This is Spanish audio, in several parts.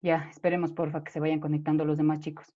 Ya, esperemos porfa que se vayan conectando los demás chicos.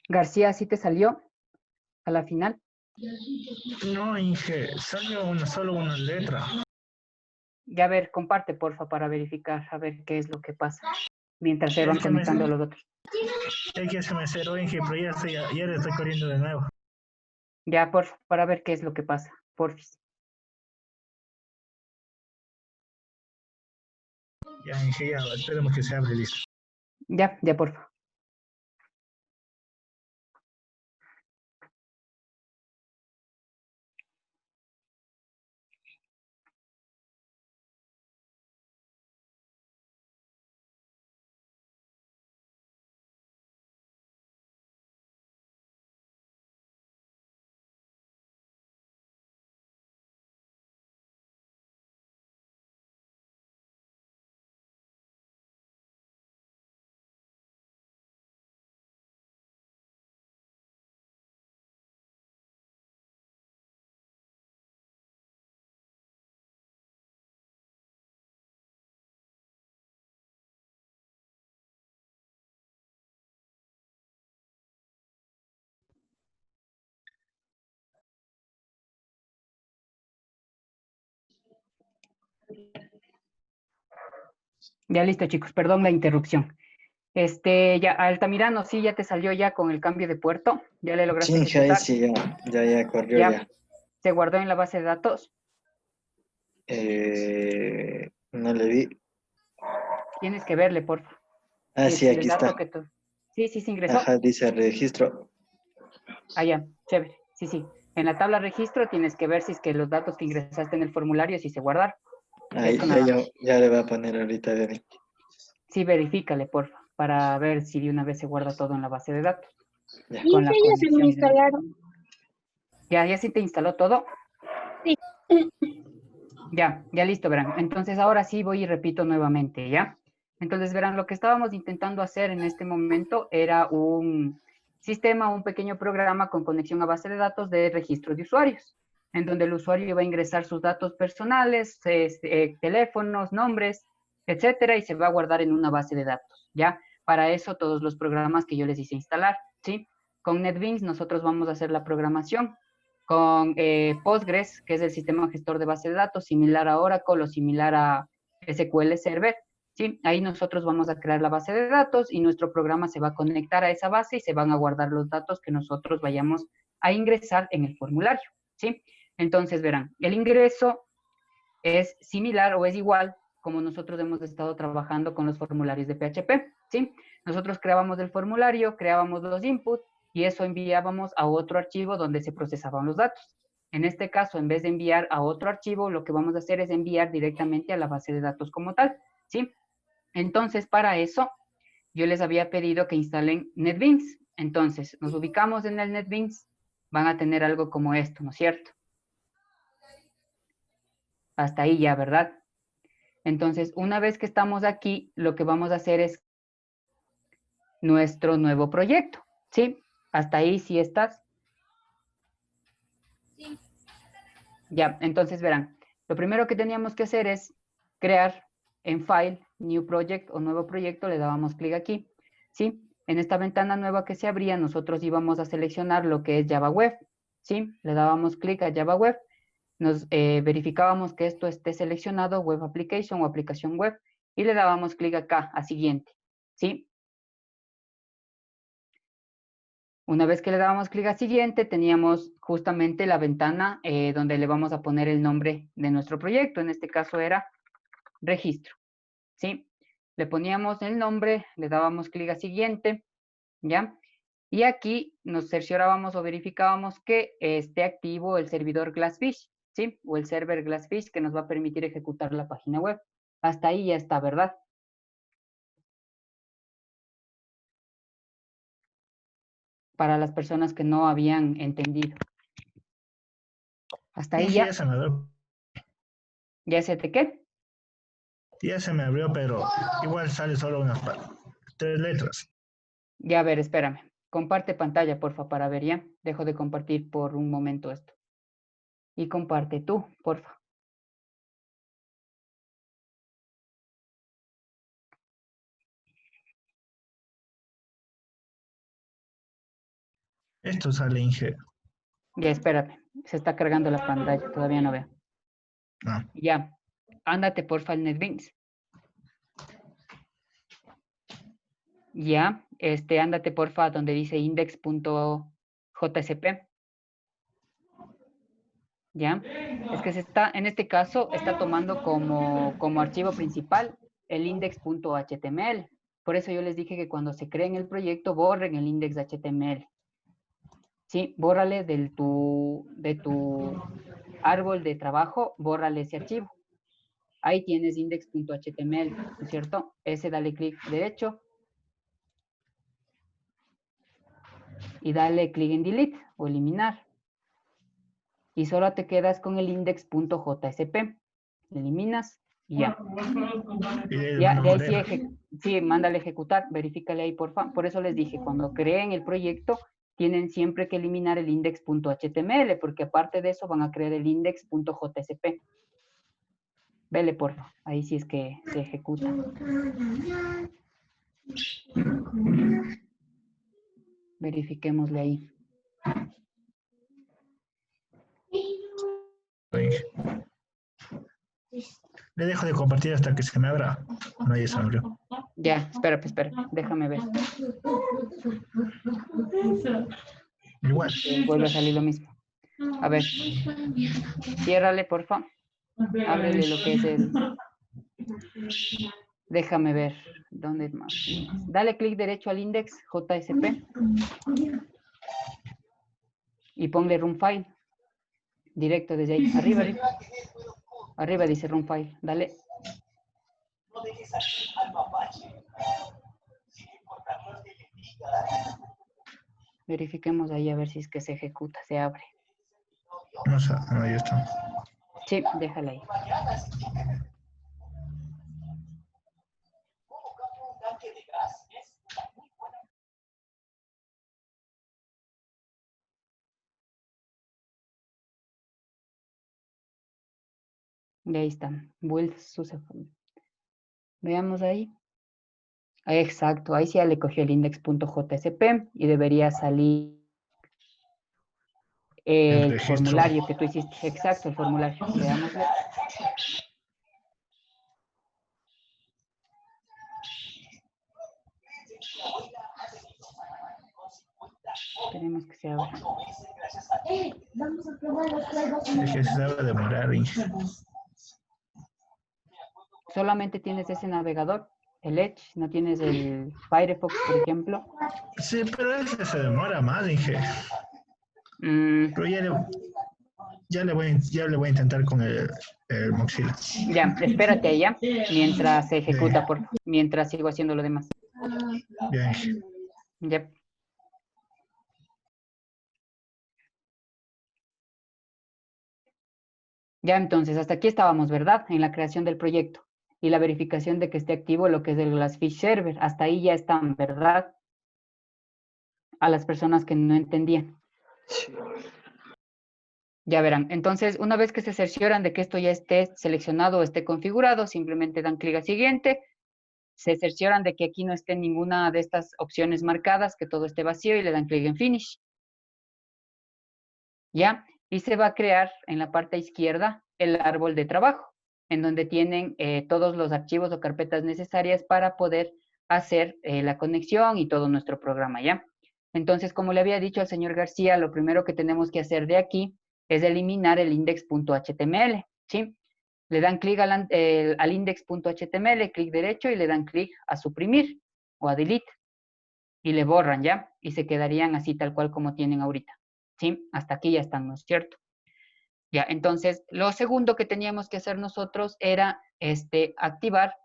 García, ¿sí te salió a la final? No, Inge, salió solo una letra. Ya, a ver, comparte, porfa, para verificar, a ver qué es lo que pasa, mientras se van Es que me, conectando los otros. es que se me cerró, Inge, pero ya le estoy corriendo de nuevo. Ya, porfa, para ver qué es lo que pasa, porfis. Ya, Inge, ya, esperemos que se abre, listo. Ya, ya, porfa. Ya listo, chicos, perdón la interrupción. Ya, Altamirano, sí, ya te salió ya con el cambio de puerto, ya le lograste Sí, ahí ejecutar. sí, ya corrió Ya, ya. se guardó en la base de datos. No le vi. Tienes que verle, por favor. Ah, Si sí, es el aquí dato está. que tú. Sí, sí, se ingresó. Ajá, dice registro. Ah, ya, chévere. Sí, sí. En la tabla registro tienes que ver si es que los datos que ingresaste en el formulario, si se guardaron. Ahí, Eso nada más. ya le voy a poner ahorita de mí. Sí, verifícale, porfa, para ver si de una vez se guarda todo en la base de datos. Ya. Con la Dice, ya se me conexión y demás. instalaron. Ya sí te instaló todo. Sí. Ya listo, verán. Entonces ahora sí voy y repito nuevamente, ¿ya? Entonces verán, lo que estábamos intentando hacer en este momento era un sistema, un pequeño programa con conexión a base de datos de registro de usuarios, en donde el usuario va a ingresar sus datos personales, teléfonos, nombres, etcétera, y se va a guardar en una base de datos, ¿ya? Para eso todos los programas que yo les hice instalar, ¿sí? Con NetBeans nosotros vamos a hacer la programación con Postgres, que es el sistema gestor de base de datos, similar a Oracle o similar a SQL Server. ¿Sí? Ahí nosotros vamos a crear la base de datos y nuestro programa se va a conectar a esa base y se van a guardar los datos que nosotros vayamos a ingresar en el formulario. ¿Sí? Entonces verán, el ingreso es similar o es igual como nosotros hemos estado trabajando con los formularios de PHP. ¿Sí? Nosotros creábamos el formulario, creábamos los inputs y eso enviábamos a otro archivo donde se procesaban los datos. En este caso, en vez de enviar a otro archivo, lo que vamos a hacer es enviar directamente a la base de datos como tal, ¿sí? Entonces, para eso, yo les había pedido que instalen NetBeans. Entonces, nos ubicamos en el NetBeans, van a tener algo como esto, ¿no es cierto? Hasta ahí ya, ¿verdad? Entonces, una vez que estamos aquí, lo que vamos a hacer es nuestro nuevo proyecto, ¿sí? Hasta ahí sí estás. Sí. Ya, entonces verán, lo primero que teníamos que hacer es crear en File, New Project o Nuevo Proyecto, le dábamos clic aquí, ¿sí? En esta ventana nueva que se abría, nosotros íbamos a seleccionar lo que es Java Web, ¿sí? Le dábamos clic a Java Web, nos verificábamos que esto esté seleccionado, Web Application o Aplicación Web, y le dábamos clic acá, a Siguiente, ¿sí? Una vez que le dábamos clic a Siguiente, teníamos justamente la ventana donde le vamos a poner el nombre de nuestro proyecto. En este caso era Registro, ¿sí? Le poníamos el nombre, le dábamos clic a Siguiente, ¿ya? Y aquí nos cerciorábamos o verificábamos que esté activo el servidor Glassfish, ¿sí? O el server Glassfish que nos va a permitir ejecutar la página web. Hasta ahí ya está, ¿verdad? Para las personas que no habían entendido. Hasta ahí Sí, ya. ya se me abrió. ¿Ya se te qué? Ya se me abrió, pero igual sale solo unas 3 letras. Ya, a ver, espérame. Comparte pantalla, porfa, para ver ya. Dejo de compartir por un momento esto. Y comparte tú, porfa. Esto sale Inge. Ya, espérame. Se está cargando la pantalla. Todavía no veo. Ah, Ya. Ándate, porfa, al NetBeans. Ya. Ándate, porfa, donde dice index.jsp. ¿Ya? Es que en este caso, está tomando como archivo principal el index.html. Por eso yo les dije que cuando se creen el proyecto, borren el index.html. Sí, bórrale de tu árbol de trabajo, bórrale ese archivo. Ahí tienes index.html, ¿no es cierto? Ese dale clic derecho y dale clic en delete o eliminar. Y solo te quedas con el index.jsp. Eliminas y ya. y de ahí Ya, de ahí sí, forever. sí, mándale ejecutar, verifícale ahí, porfa. Por eso les dije, cuando creen el proyecto, tienen siempre que eliminar el index.html, porque aparte de eso van a crear el index.jsp. Vele, porfa. Ahí sí es que se ejecuta. Verifiquémosle ahí. Inge. Le dejo de compartir hasta que se me abra. No, ya se me abrió. Ya, espera, déjame ver. Igual. Vuelve a salir lo mismo. A ver, ciérrale, porfa. Ábrele lo que es el... Déjame ver. ¿Dónde más? Dale clic derecho al index JSP y ponle run file. Directo desde ahí. Arriba, arriba. Arriba dice run file. Dale. Verifiquemos ahí a ver si es que se ejecuta, se abre. No sé, no, ya está. Sí, déjala ahí. Y ahí está. Build successful. Veamos ahí. Exacto, ahí sí ya le cogió el index.jsp y debería salir El el registro. formulario que tú hiciste. Exacto, el formulario. Veámoslo. Esperemos que se abra. Vamos a probar los juegos. Es que se va a demorar, Inge. Solamente tienes ese navegador, el Edge, no tienes el Firefox, por ejemplo. Sí, pero ese se demora más, Inge. Mm, Pero ya le voy a intentar con el Mozilla. ya, espérate ahí ya, mientras se ejecuta, Bien, por mientras sigo haciendo lo demás. bien, Inge. Ya. Ya, entonces, hasta aquí estábamos, ¿verdad? En la creación del proyecto y la verificación de que esté activo lo que es el Glassfish Server. Hasta ahí ya están, ¿verdad? A las personas que no entendían. Sí. Ya verán. Entonces, una vez que se cercioran de que esto ya esté seleccionado o esté configurado, simplemente dan clic a siguiente. Se cercioran de que aquí no esté ninguna de estas opciones marcadas, que todo esté vacío y le dan clic en Finish. ¿Ya? Y se va a crear en la parte izquierda el árbol de trabajo, en donde tienen todos los archivos o carpetas necesarias para poder hacer la conexión y todo nuestro programa, ¿ya? Entonces, como le había dicho al señor García, lo primero que tenemos que hacer de aquí es eliminar el index.html, ¿sí? Le dan clic al index.html, clic derecho y le dan clic a suprimir o a delete y le borran, ¿ya? Y se quedarían así tal cual como tienen ahorita, ¿sí? Hasta aquí ya están, ¿no es cierto? Ya, entonces, lo segundo que teníamos que hacer nosotros era activar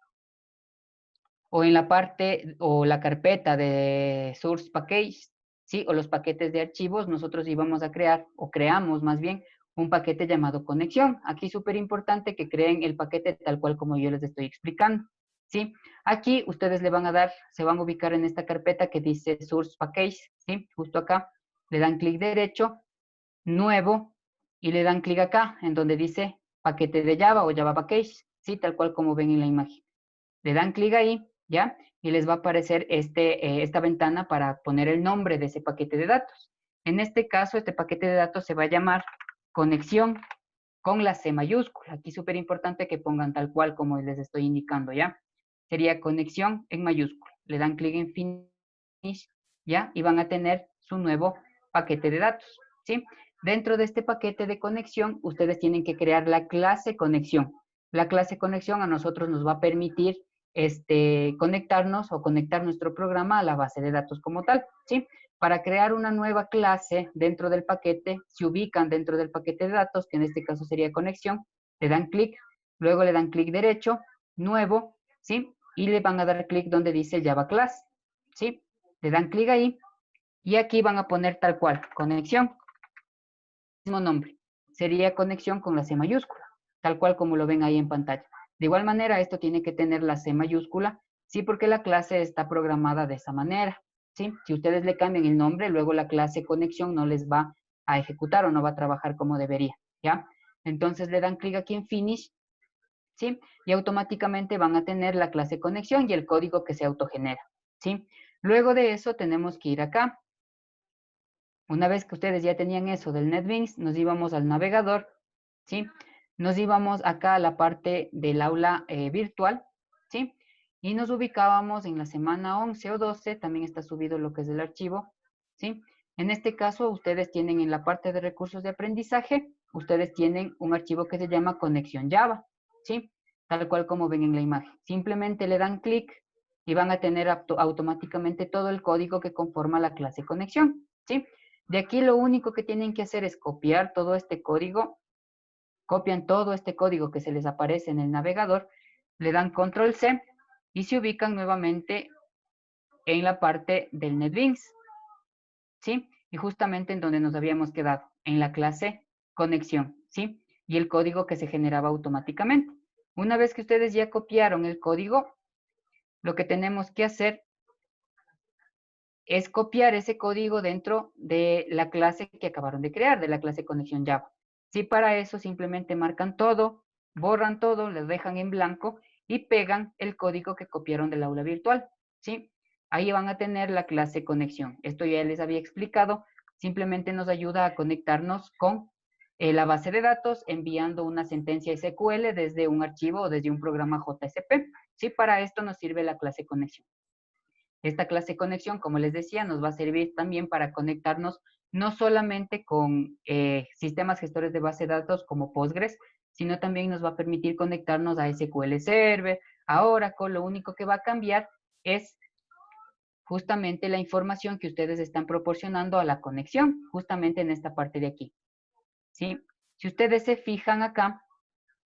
o en la parte o la carpeta de source package, ¿sí? O los paquetes de archivos, nosotros íbamos a crear, o creamos más bien, un paquete llamado conexión. Aquí súper importante que creen el paquete tal cual como yo les estoy explicando, ¿sí? Aquí ustedes le van a dar, se van a ubicar en esta carpeta que dice source package, ¿sí? Justo acá, le dan clic derecho, nuevo, y le dan clic acá, en donde dice paquete de Java o Java Package, ¿sí? Tal cual como ven en la imagen. Le dan clic ahí, ¿ya? Y les va a aparecer esta ventana para poner el nombre de ese paquete de datos. En este caso, este paquete de datos se va a llamar conexión con la C mayúscula. Aquí súper importante que pongan tal cual como les estoy indicando, ¿ya? Sería conexión en mayúscula. Le dan clic en Finish, ¿ya? Y van a tener su nuevo paquete de datos, ¿sí? Dentro de este paquete de conexión, ustedes tienen que crear la clase conexión. La clase conexión a nosotros nos va a permitir conectarnos o conectar nuestro programa a la base de datos como tal, ¿sí? Para crear una nueva clase dentro del paquete, se ubican dentro del paquete de datos, que en este caso sería conexión, le dan clic, luego le dan clic derecho, nuevo, ¿sí? Y le van a dar clic donde dice Java Class, ¿sí? Le dan clic ahí y aquí van a poner tal cual, conexión, mismo nombre, sería conexión con la C mayúscula, tal cual como lo ven ahí en pantalla. De igual manera, esto tiene que tener la C mayúscula, sí, porque la clase está programada de esa manera, ¿sí? Si ustedes le cambian el nombre, luego la clase conexión no les va a ejecutar o no va a trabajar como debería, ¿ya? Entonces le dan clic aquí en Finish, ¿sí? Y automáticamente van a tener la clase conexión y el código que se autogenera, ¿sí? Luego de eso tenemos que ir acá. Una vez que ustedes ya tenían eso del NetBeans, nos íbamos al navegador, ¿sí? Nos íbamos acá a la parte del aula virtual, ¿sí? Y nos ubicábamos en la semana 11 o 12, también está subido lo que es el archivo, ¿sí? En este caso, ustedes tienen en la parte de recursos de aprendizaje, ustedes tienen un archivo que se llama conexión Java, ¿sí? Tal cual como ven en la imagen. Simplemente le dan clic y van a tener automáticamente todo el código que conforma la clase conexión, ¿sí? De aquí lo único que tienen que hacer es copiar todo este código, copian todo este código que se les aparece en el navegador, le dan control C y se ubican nuevamente en la parte del NetBeans, ¿sí? Y justamente en donde nos habíamos quedado, en la clase conexión, ¿sí? Y el código que se generaba automáticamente. Una vez que ustedes ya copiaron el código, lo que tenemos que hacer es copiar ese código dentro de la clase que acabaron de crear, de la clase conexión Java. Si para eso simplemente marcan todo, borran todo, les dejan en blanco y pegan el código que copiaron del aula virtual, ¿sí? Ahí van a tener la clase conexión. Esto ya les había explicado, simplemente nos ayuda a conectarnos con la base de datos enviando una sentencia SQL desde un archivo o desde un programa JSP. Sí, para esto nos sirve la clase conexión. Esta clase de conexión, como les decía, nos va a servir también para conectarnos no solamente con sistemas gestores de base de datos como Postgres, sino también nos va a permitir conectarnos a SQL Server, a Oracle. Lo único que va a cambiar es justamente la información que ustedes están proporcionando a la conexión, justamente en esta parte de aquí, ¿sí? Si ustedes se fijan acá,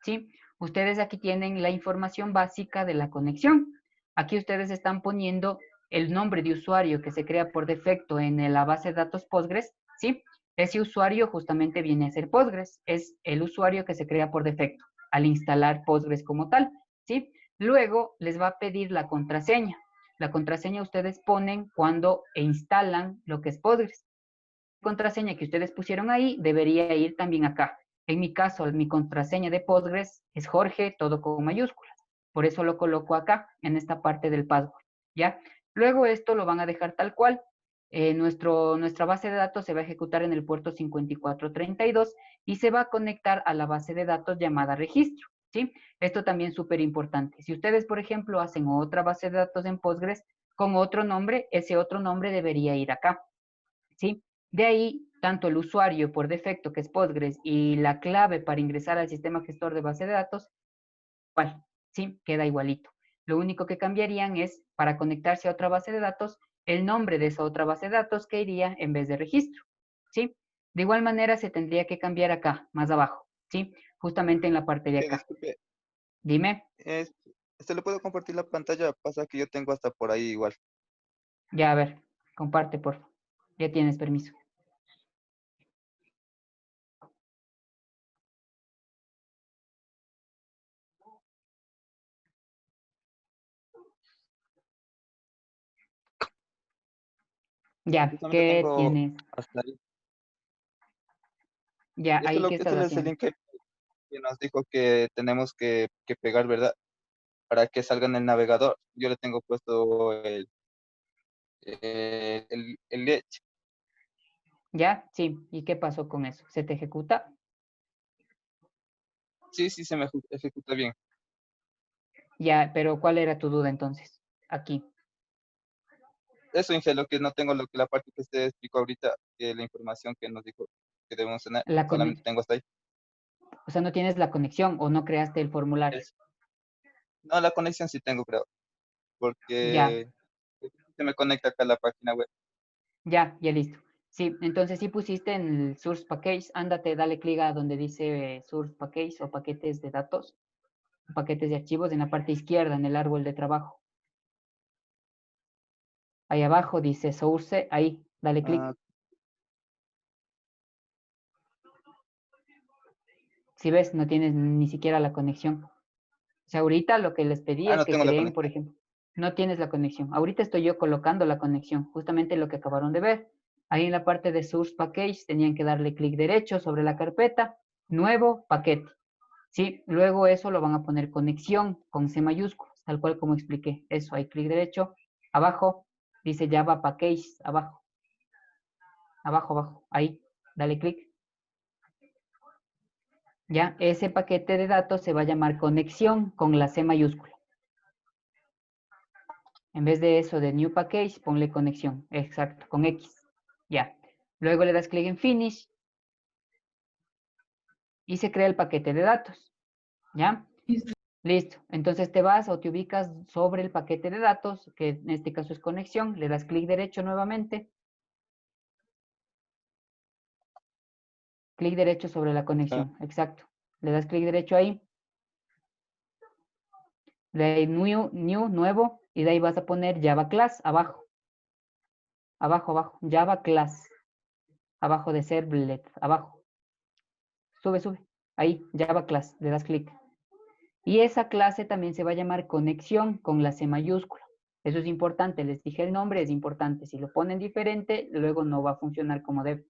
¿sí? Ustedes aquí tienen la información básica de la conexión. Aquí ustedes están poniendo el nombre de usuario que se crea por defecto en la base de datos Postgres, ¿sí? Ese usuario justamente viene a ser Postgres, es el usuario que se crea por defecto al instalar Postgres como tal, ¿sí? Luego les va a pedir la contraseña. La contraseña ustedes ponen cuando instalan lo que es Postgres. contraseña que ustedes pusieron ahí debería ir también acá. En mi caso, mi contraseña de Postgres es Jorge, todo con mayúsculas. Por eso lo coloco acá, en esta parte del password, ¿ya? Luego esto lo van a dejar tal cual. Nuestra base de datos se va a ejecutar en el puerto 5432 y se va a conectar a la base de datos llamada registro, ¿sí? Esto también es súper importante. Si ustedes, por ejemplo, hacen otra base de datos en Postgres con otro nombre, ese otro nombre debería ir acá, ¿sí? De ahí, tanto el usuario por defecto, que es Postgres, y la clave para ingresar al sistema gestor de base de datos, igual, ¿sí? Queda igualito. Lo único que cambiarían es, para conectarse a otra base de datos, el nombre de esa otra base de datos que iría en vez de registro, ¿sí? De igual manera se tendría que cambiar acá, más abajo, ¿sí? Justamente en la parte de acá. Disculpe, Dime, ¿se le puedo compartir la pantalla? Pasa que yo tengo hasta por ahí igual. ya a ver, comparte, por favor. Ya tienes permiso. Ya, Justamente ¿qué tengo tienes? hasta ahí. Ya, ahí, ¿qué estás Este es el haciendo? link que nos dijo que tenemos que pegar, ¿verdad? Para que salga en el navegador. Yo le tengo puesto el Edge. ¿Ya? Sí. ¿Y qué pasó con eso? ¿Se te ejecuta? Sí, sí, se me ejecuta bien. Ya, pero ¿cuál era tu duda entonces? Aquí. Eso, Inge, lo que no tengo, la parte que usted explicó ahorita, que la información que nos dijo que debemos tener, La solamente tengo hasta ahí. O sea, no tienes la conexión o no creaste el formulario. Es- no, la conexión sí tengo, creo, Ya, porque se me conecta acá a la página web. ya listo. Sí, entonces sí pusiste en el Source Package, ándate, dale clic a donde dice Source Package o paquetes de datos, paquetes de archivos en la parte izquierda, en el árbol de trabajo. Ahí abajo dice Source, ahí, dale clic. Ah, Si ves, no tienes ni siquiera la conexión. O sea, ahorita lo que les pedí es no que tengo la creen, por conexión. ejemplo, no tienes la conexión. Ahorita estoy yo colocando la conexión, justamente lo que acabaron de ver. Ahí en la parte de Source Package tenían que darle clic derecho sobre la carpeta, nuevo paquete. ¿Sí? Luego eso lo van a poner conexión con C mayúsculas, tal cual como expliqué. Eso, hay clic derecho, abajo, dice Java Package, abajo, abajo, ahí, dale clic. Ya, ese paquete de datos se va a llamar conexión con la C mayúscula. En vez de eso de New Package, ponle conexión. Exacto, con X. Ya. Luego le das clic en Finish y se crea el paquete de datos. ¿Ya? Listo. Entonces te vas o te ubicas sobre el paquete de datos, que en este caso es conexión. Le das clic derecho nuevamente. Clic derecho sobre la Ah, conexión. Exacto. Le das clic derecho ahí. De ahí new, nuevo. Y de ahí vas a poner Java Class abajo. Abajo. Java Class. Abajo de Servlet. Abajo. Sube. Ahí, Java Class. Le das clic. Y esa clase también se va a llamar conexión con la C mayúscula. Eso es importante, les dije el nombre, es importante. Si lo ponen diferente, luego no va a funcionar como debe.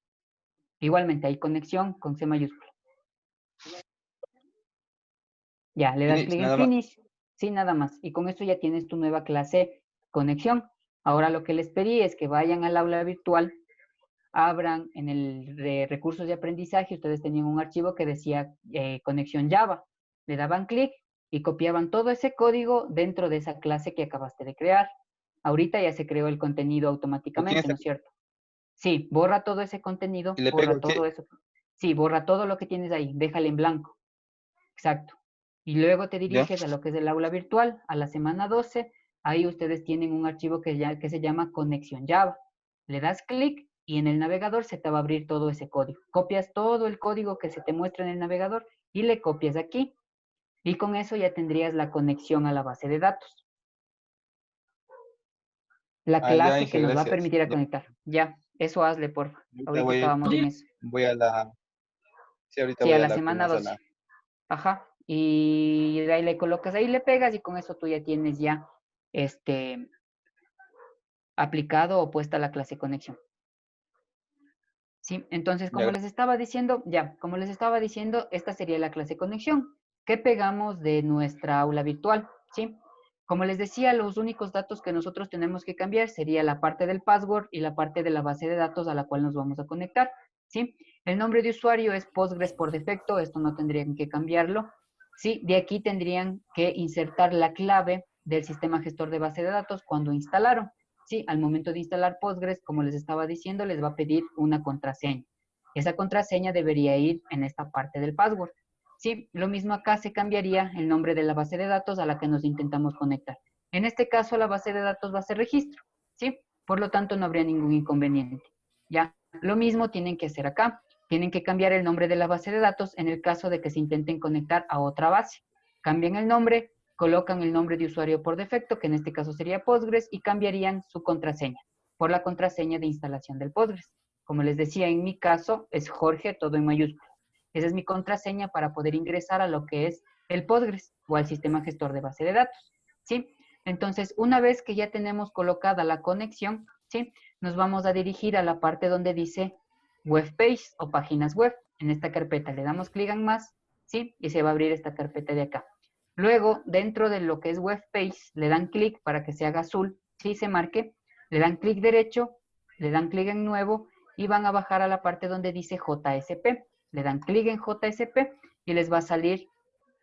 Igualmente hay conexión con C mayúscula. Ya, le das finish, clic en nada más. Finish, sí, nada más. Y con esto ya tienes tu nueva clase conexión. Ahora lo que les pedí es que vayan al aula virtual, abran en el de recursos de aprendizaje, ustedes tenían un archivo que decía conexión Java. Le daban clic y copiaban todo ese código dentro de esa clase que acabaste de crear. Ahorita ya se creó el contenido Aquí en automáticamente, esta, ¿no es cierto? Sí, borra todo ese y contenido, le pego borra aquí. todo eso. Sí, borra todo lo que tienes ahí, déjale en blanco. Exacto. Y luego te ¿Ya? diriges a lo que es el aula virtual, a la semana 12. Ahí ustedes tienen un archivo que se llama conexión Java. Le das clic y en el navegador se te va a abrir todo ese código. Copias todo el código que se te muestra en el navegador y le copias aquí. Y con eso ya tendrías la conexión a la base de datos. La Ah, ya, clase que Inge, nos va a gracias. permitir a Ya, conectar. Ya, eso hazle, porfa. ahorita Ahorita estábamos en eso. voy a la, sí, ahorita Sí, voy a a la la que semana más a 12. la, Ajá. Y de ahí le colocas, ahí le pegas y con eso tú ya tienes ya aplicado o puesta la clase conexión. ¿sí? Entonces, Ya, como les estaba diciendo, esta sería la clase conexión que pegamos de nuestra aula virtual, ¿sí? Como les decía, los únicos datos que nosotros tenemos que cambiar sería la parte del password y la parte de la base de datos a la cual nos vamos a conectar, ¿sí? El nombre de usuario es Postgres por defecto, esto no tendrían que cambiarlo, ¿sí? De aquí tendrían que insertar la clave del sistema gestor de base de datos cuando instalaron, ¿sí? Al momento de instalar Postgres, como les estaba diciendo, les va a pedir una contraseña. Esa contraseña debería ir en esta parte del password. Sí, lo mismo acá se cambiaría el nombre de la base de datos a la que nos intentamos conectar. En este caso, la base de datos va a ser registro, ¿sí? Por lo tanto, no habría ningún inconveniente. Ya, lo mismo tienen que hacer acá. Tienen que cambiar el nombre de la base de datos en el caso de que se intenten conectar a otra base. Cambian el nombre, colocan el nombre de usuario por defecto, que en este caso sería Postgres, y cambiarían su contraseña por la contraseña de instalación del Postgres. Como les decía, en mi caso es Jorge, todo en mayúscula. Esa es mi contraseña para poder ingresar a lo que es el Postgres o al sistema gestor de base de datos, ¿sí? Entonces, una vez que ya tenemos colocada la conexión, ¿sí? Nos vamos a dirigir a la parte donde dice Web Page o páginas web. En esta carpeta le damos clic en más, ¿sí? Y se va a abrir esta carpeta de acá. Luego, dentro de lo que es Web Page, le dan clic para que se haga azul, ¿sí? Se marque, le dan clic derecho, le dan clic en nuevo y van a bajar a la parte donde dice JSP. Le dan clic en JSP y les va a salir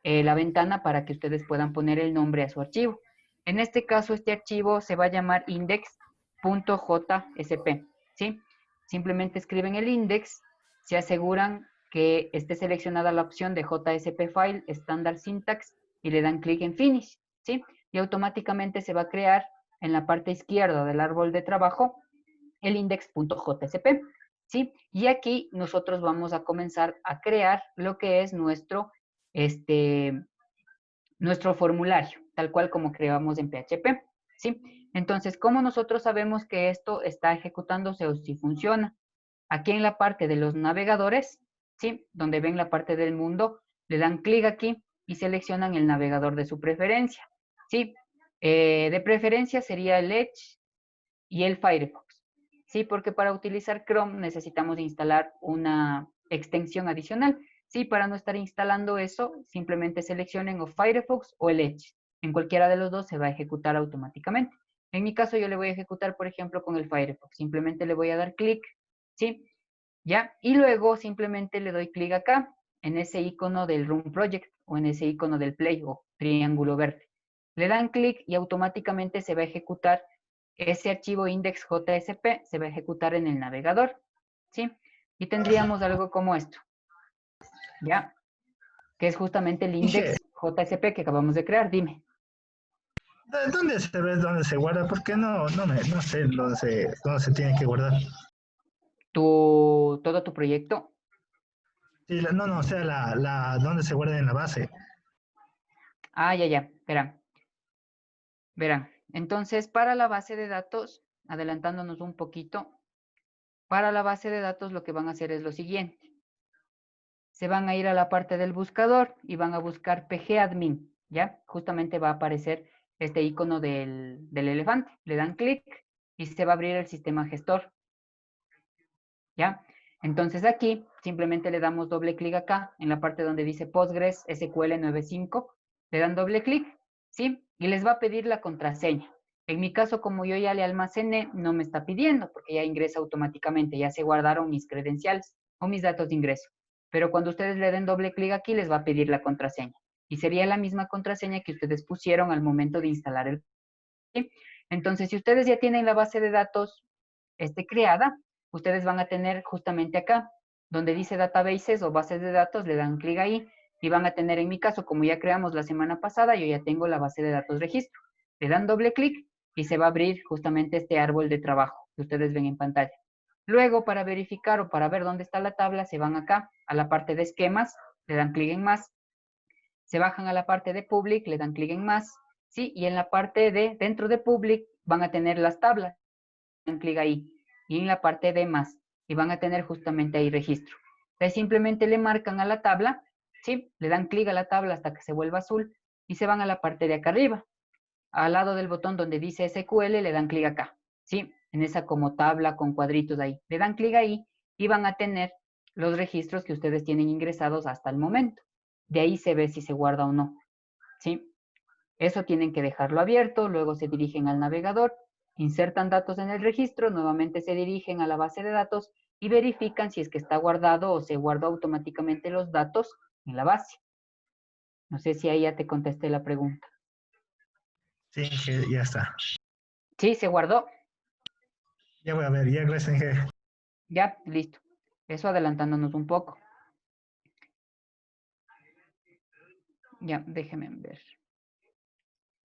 la ventana para que ustedes puedan poner el nombre a su archivo. En este caso, este archivo se va a llamar index.jsp, ¿sí? Simplemente escriben el index, se aseguran que esté seleccionada la opción de JSP File, Standard Syntax, y le dan clic en Finish, ¿sí? Y automáticamente se va a crear en la parte izquierda del árbol de trabajo el index.jsp, ¿sí? Y aquí nosotros vamos a comenzar a crear lo que es nuestro formulario, tal cual como creamos en PHP, ¿sí? Entonces, ¿cómo nosotros sabemos que esto está ejecutándose o si funciona? Aquí en la parte de los navegadores, ¿sí? Donde ven la parte del mundo, le dan clic aquí y seleccionan el navegador de su preferencia, ¿sí? De preferencia sería el Edge y el Firefox, ¿sí? Porque para utilizar Chrome necesitamos instalar una extensión adicional, ¿sí? Para no estar instalando eso, simplemente seleccionen o Firefox o el Edge. En cualquiera de los dos se va a ejecutar automáticamente. En mi caso yo le voy a ejecutar, por ejemplo, con el Firefox. Simplemente le voy a dar clic, ¿sí? ¿Ya? Y luego simplemente le doy clic acá, en ese icono del Run Project o en ese icono del Play o triángulo verde. Le dan clic y automáticamente se va a ejecutar ese archivo index.jsp, se va a ejecutar en el navegador, ¿sí? Y tendríamos algo como esto, ¿ya? Que es justamente el Dije, index.jsp que acabamos de crear, dime. ¿dónde se ve dónde se guarda? Porque no sé dónde se tiene que guardar. Todo tu proyecto. Sí, o sea, dónde se guarda en la base. Ah, ya, verán. Entonces, para la base de datos, adelantándonos un poquito, para la base de datos lo que van a hacer es lo siguiente. Se van a ir a la parte del buscador y van a buscar pgadmin, ¿ya? Justamente va a aparecer este icono del elefante. Le dan clic y se va a abrir el sistema gestor, ¿ya? Entonces aquí simplemente le damos doble clic acá en la parte donde dice Postgres SQL 95, le dan doble clic, ¿sí? Y les va a pedir la contraseña. En mi caso, como yo ya le almacené, no me está pidiendo porque ya ingresa automáticamente, ya se guardaron mis credenciales o mis datos de ingreso. Pero cuando ustedes le den doble clic aquí, les va a pedir la contraseña. Y sería la misma contraseña que ustedes pusieron al momento de instalar el... ¿sí? Entonces, si ustedes ya tienen la base de datos creada, ustedes van a tener justamente acá, donde dice databases o bases de datos, le dan clic ahí y van a tener, en mi caso, como ya creamos la semana pasada, yo ya tengo la base de datos registro. Le dan doble clic y se va a abrir justamente este árbol de trabajo que ustedes ven en pantalla. Luego, para verificar o para ver dónde está la tabla, se van acá a la parte de esquemas, le dan clic en más, se bajan a la parte de public, le dan clic en más, ¿sí? Y en la parte de, dentro de public, van a tener las tablas, le dan clic ahí y en la parte de más y van a tener justamente ahí registro. Entonces simplemente le marcan a la tabla, ¿sí? Le dan clic a la tabla hasta que se vuelva azul y se van a la parte de acá arriba. Al lado del botón donde dice SQL le dan clic acá, ¿sí? En esa como tabla con cuadritos ahí. Le dan clic ahí y van a tener los registros que ustedes tienen ingresados hasta el momento. De ahí se ve si se guarda o no, ¿sí? Eso tienen que dejarlo abierto, luego se dirigen al navegador, insertan datos en el registro, nuevamente se dirigen a la base de datos y verifican si es que está guardado o se guardó automáticamente los datos en la base. No sé si ahí ya te contesté la pregunta. Sí, Inge, ya está. Sí, se guardó. Ya voy a ver, ya gracias, Inge. Ya, listo. Eso adelantándonos un poco. Ya, déjenme ver.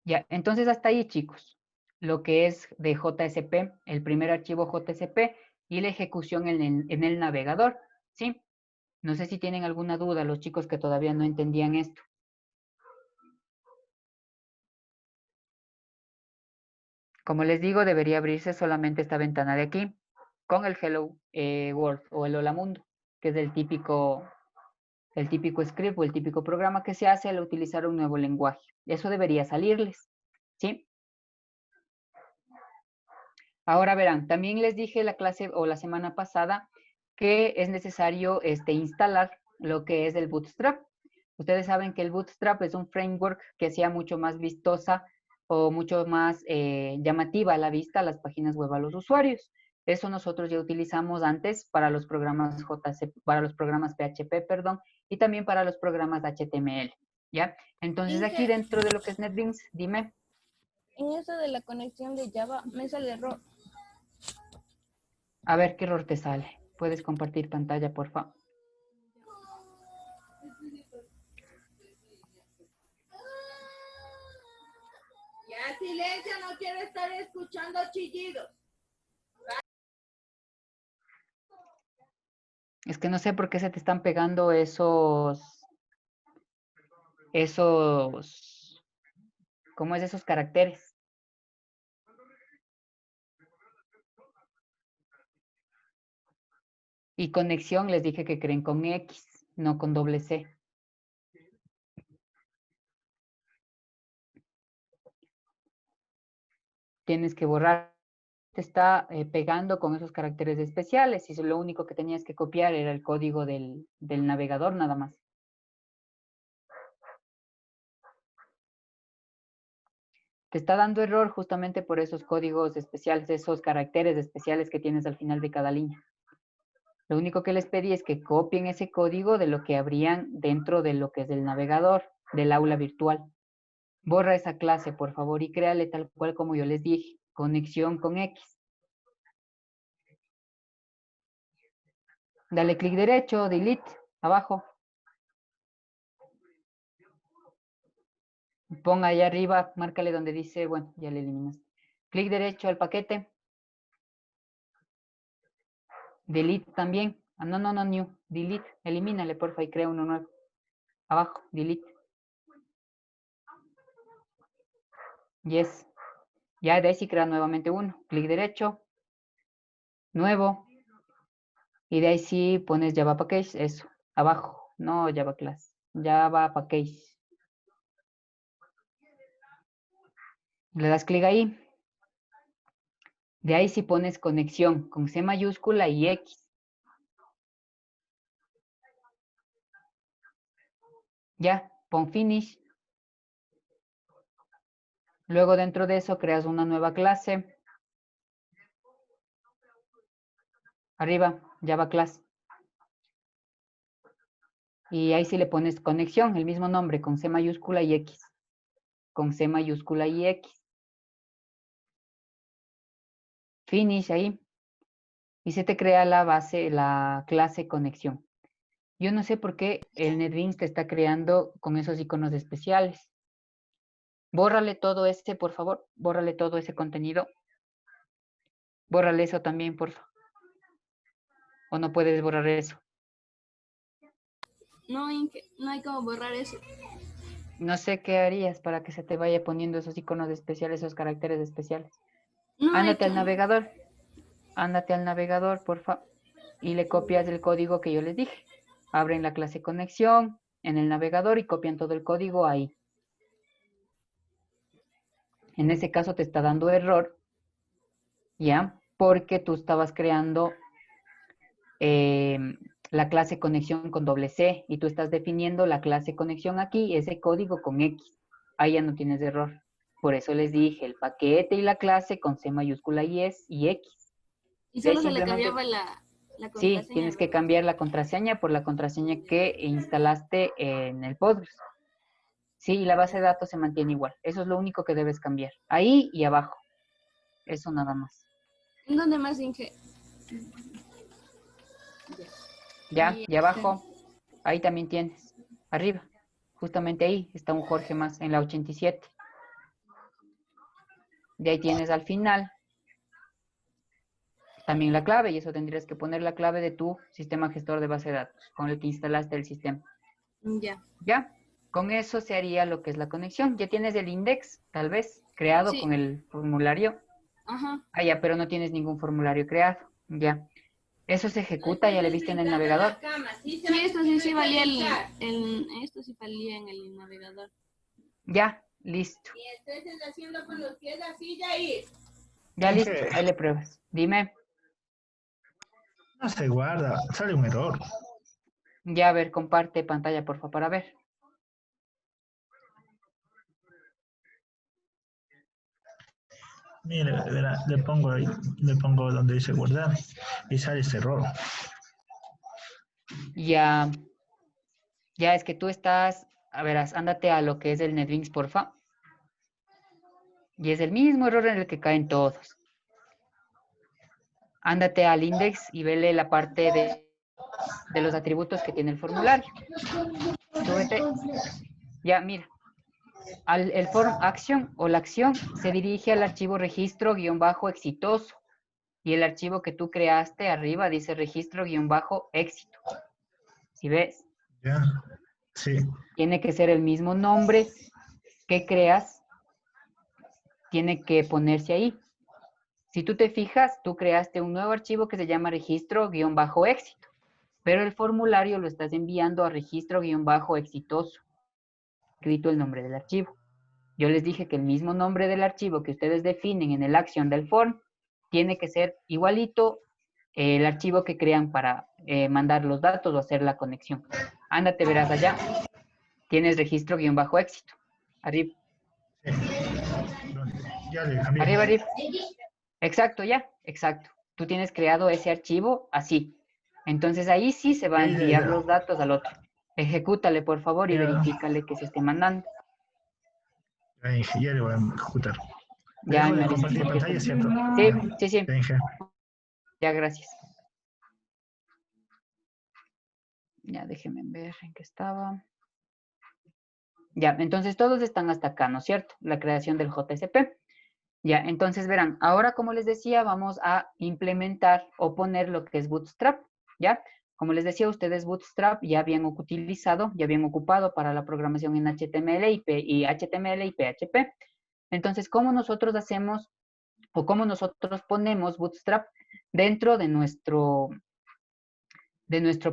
Ya, entonces hasta ahí, chicos. Lo que es de JSP, el primer archivo JSP y la ejecución en el navegador, ¿sí? No sé si tienen alguna duda los chicos que todavía no entendían esto. Como les digo, debería abrirse solamente esta ventana de aquí con el Hello World o el Hola Mundo, que es el típico script o el típico programa que se hace al utilizar un nuevo lenguaje. Eso debería salirles, ¿sí? Ahora verán, también les dije la clase o la semana pasada que es necesario instalar lo que es el Bootstrap. Ustedes saben que el Bootstrap es un framework que sea mucho más vistosa o mucho más llamativa a la vista a las páginas web a los usuarios. Eso nosotros ya utilizamos antes para los programas para los programas PHP, perdón, y también para los programas HTML, ¿ya? Entonces aquí dentro de lo que es NetBeans, dime. En eso de la conexión de Java me sale error. A ver qué error te sale. Puedes compartir pantalla, por favor. Ya, silencio, no quiero estar escuchando chillidos. Es que no sé por qué se te están pegando ¿cómo es esos caracteres? Y conexión les dije que creen con X, no con doble C. Tienes que borrar. Te está pegando con esos caracteres especiales y lo único que tenías que copiar era el código del navegador nada más. Te está dando error justamente por esos códigos especiales, esos caracteres especiales que tienes al final de cada línea. Lo único que les pedí es que copien ese código de lo que habrían dentro de lo que es el navegador, del aula virtual. Borra esa clase, por favor, y créale tal cual como yo les dije, conexión con X. Dale clic derecho, delete, abajo. Ponga allá arriba, márcale donde dice, bueno, ya le eliminas. Clic derecho al paquete. Delete también. Ah, no, new. Delete, elimínale, porfa, y crea uno nuevo. Abajo, delete. Yes. Ya de ahí sí crea nuevamente uno. Clic derecho. Nuevo. Y de ahí sí pones Java Package, eso. Abajo, no Java Class. Java Package. Le das clic ahí. De ahí sí pones conexión con C mayúscula y X. Ya, pon finish. Luego dentro de eso creas una nueva clase. Arriba, Java Class. Y ahí sí le pones conexión, el mismo nombre, con C mayúscula y X. Con C mayúscula y X. Finish ahí. Y se te crea la base, la clase conexión. Yo no sé por qué el NetBeans te está creando con esos iconos especiales. Bórrale todo ese, por favor. Bórrale todo ese contenido. Bórrale eso también, por favor. ¿O no puedes borrar eso? No, no hay como borrar eso. No sé qué harías para que se te vaya poniendo esos iconos especiales, esos caracteres especiales. No Ándate hay al navegador. Ándate al navegador, por favor. Y le copias el código que yo les dije. Abren la clase conexión en el navegador y copian todo el código ahí. En ese caso te está dando error, ¿ya? Porque tú estabas creando la clase conexión con doble C y tú estás definiendo la clase conexión aquí, ese código con X. Ahí ya no tienes error. Por eso les dije el paquete y la clase con C mayúscula y X. Y solo Sí, se le simplemente- cambiaba la contraseña. Sí, tienes que ¿verdad? cambiar la contraseña por la contraseña que instalaste en el Postgres. Sí, y la base de datos se mantiene igual. Eso es lo único que debes cambiar. Ahí y abajo. Eso nada más. ¿En dónde más, Inge? Ya, Y y abajo, ahí también tienes. Arriba. Justamente ahí está un Jorge más en la 87. De ahí tienes al final también la clave, y eso tendrías que poner la clave de tu sistema gestor de base de datos con el que instalaste el sistema. Ya. ¿Ya? Con eso se haría lo que es la conexión. Ya tienes el index, tal vez, creado Sí. con el formulario. Ajá. Ah, ya, pero no tienes ningún formulario creado. Ya. Eso se ejecuta, ya le viste en el navegador. Sí, esto sí valía esto sí valía en el navegador. Ya, listo. Y estés haciendo con los pies así, Yair. Ya listo, Inge. ahí le pruebas. Dime. No se guarda, sale un error. Ya, a ver, comparte pantalla, por favor, para ver. Mire, verá, le pongo ahí, le pongo donde dice guardar y sale ese error. Ya, ya es que tú estás, a verás, ándate a lo que es el NetBeans, porfa. Y es el mismo error en el que caen todos. Ándate al index y vele la parte de los atributos que tiene el formulario. Súbete. Ya, mira. El form action o la acción se dirige al archivo registro-exitoso. Y el archivo que tú creaste arriba dice registro-éxito. ¿Sí ves? Ya, sí, Tiene que ser el mismo nombre que creas. Tiene que ponerse ahí. Si tú te fijas, tú creaste un nuevo archivo que se llama registro-éxito. Pero el formulario lo estás enviando a registro-exitoso. Escrito el nombre del archivo. Yo les dije que el mismo nombre del archivo que ustedes definen en el action del form tiene que ser igualito el archivo que crean para mandar los datos o hacer la conexión. Ándate, verás allá. Tienes registro-éxito. Arriba, ya le cambié. arriba, arriba. Exacto, ya, exacto. Tú tienes creado ese archivo así. Entonces ahí sí se va a Ahí, enviar ya. los datos al otro. Ejecútale, por favor, y Ya. verifícale que se esté mandando. Ahí, ya le voy a ejecutar. Le Ya dejo de me compartir dice. pantalla, ¿cierto? Sí, Ya. sí, sí. Ya, Inge. Ya, gracias. Ya, déjenme ver en qué estaba. Ya, entonces todos están hasta acá, ¿no es cierto? La creación del JSP. Ya, entonces verán, ahora como les decía, vamos a implementar o poner lo que es Bootstrap, ¿ya? Como les decía, ustedes Bootstrap ya habían utilizado, ya habían ocupado para la programación en HTML y HTML y PHP. Entonces, ¿cómo nosotros hacemos o cómo nosotros ponemos Bootstrap dentro de nuestro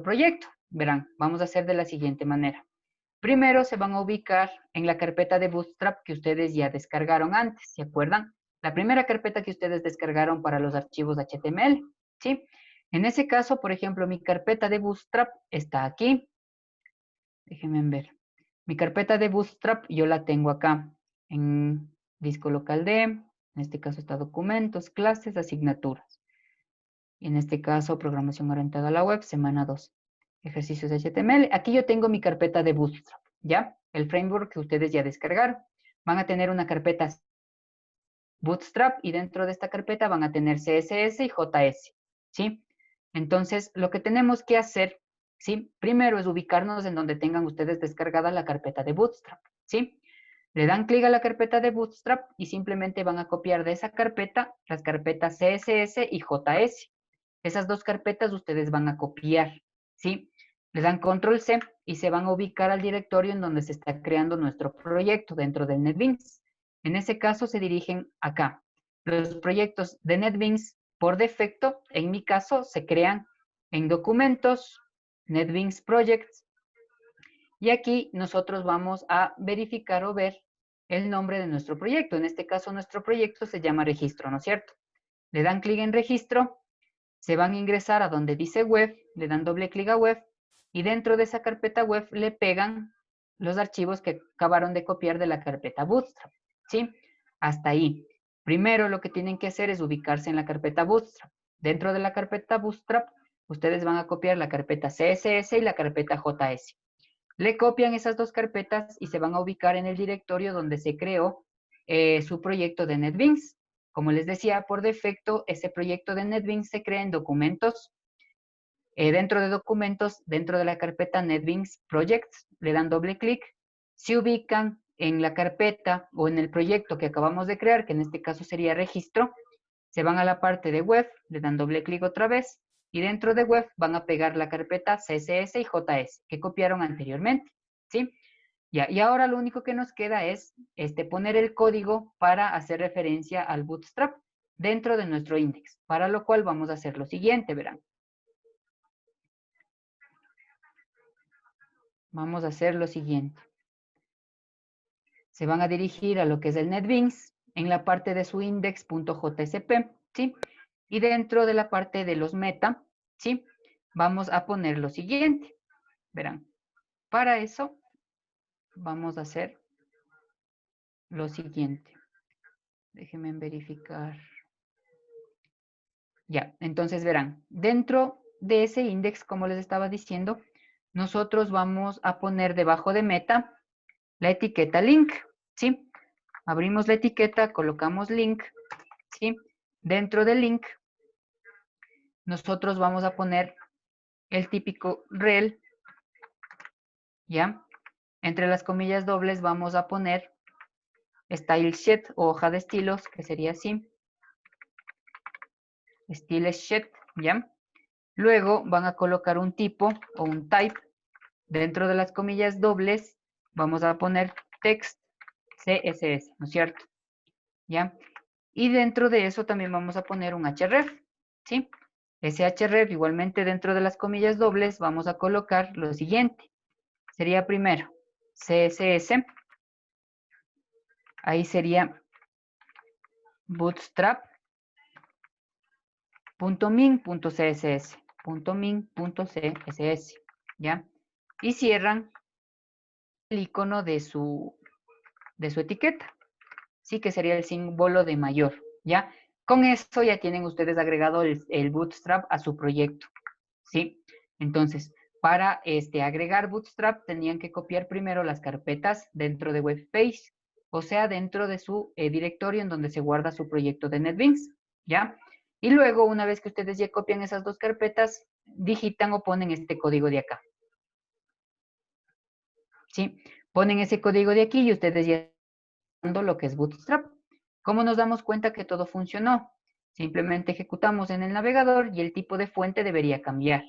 proyecto? Verán, vamos a hacer de la siguiente manera. Primero se van a ubicar en la carpeta de Bootstrap que ustedes ya descargaron antes, ¿se acuerdan? La primera carpeta que ustedes descargaron para los archivos HTML, ¿sí? En ese caso, por ejemplo, mi carpeta de Bootstrap está aquí. Déjenme ver. Mi carpeta de Bootstrap yo la tengo acá, en disco local D. En este caso está documentos, clases, asignaturas. Y en este caso, programación orientada a la web, semana 2. Ejercicios de HTML. Aquí yo tengo mi carpeta de Bootstrap, ¿ya? El framework que ustedes ya descargaron. Van a tener una carpeta Bootstrap y dentro de esta carpeta van a tener CSS y JS, ¿sí? Entonces, lo que tenemos que hacer, ¿sí? Primero es ubicarnos en donde tengan ustedes descargada la carpeta de Bootstrap, ¿sí? Le dan clic a la carpeta de Bootstrap y simplemente van a copiar de esa carpeta las carpetas CSS y JS. Esas dos carpetas ustedes van a copiar, ¿sí? Le dan control C y se van a ubicar al directorio en donde se está creando nuestro proyecto dentro del NetBeans. En ese caso se dirigen acá. Los proyectos de NetBeans por defecto, en mi caso, se crean en documentos, NetBeans Projects. Y aquí nosotros vamos a verificar o ver el nombre de nuestro proyecto. En este caso nuestro proyecto se llama registro, ¿no es cierto? Le dan clic en registro se van a ingresar a donde dice web, le dan doble clic a web, y dentro de esa carpeta web le pegan los archivos que acabaron de copiar de la carpeta Bootstrap, ¿sí? Hasta ahí. Primero lo que tienen que hacer es ubicarse en la carpeta Bootstrap. Dentro de la carpeta Bootstrap, ustedes van a copiar la carpeta CSS y la carpeta JS. Le copian esas dos carpetas y se van a ubicar en el directorio donde se creó su proyecto de NetBeans. Como les decía, por defecto, ese proyecto de NetBeans se crea en documentos. Dentro de documentos, dentro de la carpeta NetBeans Projects, le dan doble clic, se ubican en la carpeta o en el proyecto que acabamos de crear, que en este caso sería registro, se van a la parte de web, le dan doble clic otra vez, y dentro de web van a pegar la carpeta CSS y JS que copiaron anteriormente, ¿sí? Ya, y ahora lo único que nos queda es poner el código para hacer referencia al Bootstrap dentro de nuestro index, para lo cual vamos a hacer lo siguiente, verán. Vamos a hacer lo siguiente. Se van a dirigir a lo que es el NetBeans en la parte de su index.jsp, ¿sí? Y dentro de la parte de los meta, ¿sí? Vamos a poner lo siguiente. Verán, para eso vamos a hacer lo siguiente. Déjenme verificar. Ya, entonces verán, dentro de ese index, como les estaba diciendo, nosotros vamos a poner debajo de meta la etiqueta link, ¿sí? Abrimos la etiqueta, colocamos link, ¿sí? Dentro del link, nosotros vamos a poner el típico rel, ¿ya? Entre las comillas dobles vamos a poner style sheet o hoja de estilos, que sería así. Style sheet, ¿ya? Luego van a colocar un tipo o un type. Dentro de las comillas dobles vamos a poner text CSS, ¿no es cierto? ¿Ya? Y dentro de eso también vamos a poner un href, ¿sí? Ese href igualmente dentro de las comillas dobles vamos a colocar lo siguiente. Sería primero CSS. Ahí sería bootstrap.min.css, .min.css, ¿ya? Y cierran el icono de su etiqueta, sí, que sería el símbolo de mayor, ¿ya? Con eso ya tienen ustedes agregado el Bootstrap a su proyecto, ¿sí? Entonces, para agregar Bootstrap tenían que copiar primero las carpetas dentro de Webpage, o sea, dentro de su directorio en donde se guarda su proyecto de NetBeans, ¿ya? Y luego, una vez que ustedes ya copian esas dos carpetas, digitan o ponen este código de acá, ¿sí? Ponen ese código de aquí y ustedes ya están lo que es Bootstrap. ¿Cómo nos damos cuenta que todo funcionó? Simplemente ejecutamos en el navegador y el tipo de fuente debería cambiar,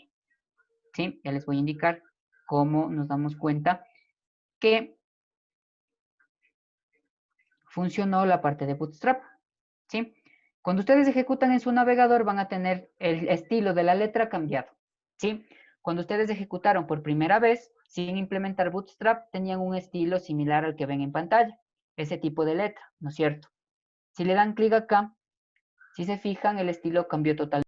¿sí? Ya les voy a indicar cómo nos damos cuenta que funcionó la parte de Bootstrap, ¿sí? Cuando ustedes ejecutan en su navegador van a tener el estilo de la letra cambiado, ¿sí? Cuando ustedes ejecutaron por primera vez, sin implementar Bootstrap, tenían un estilo similar al que ven en pantalla, ese tipo de letra, ¿no es cierto? Si le dan clic acá, si se fijan, el estilo cambió totalmente.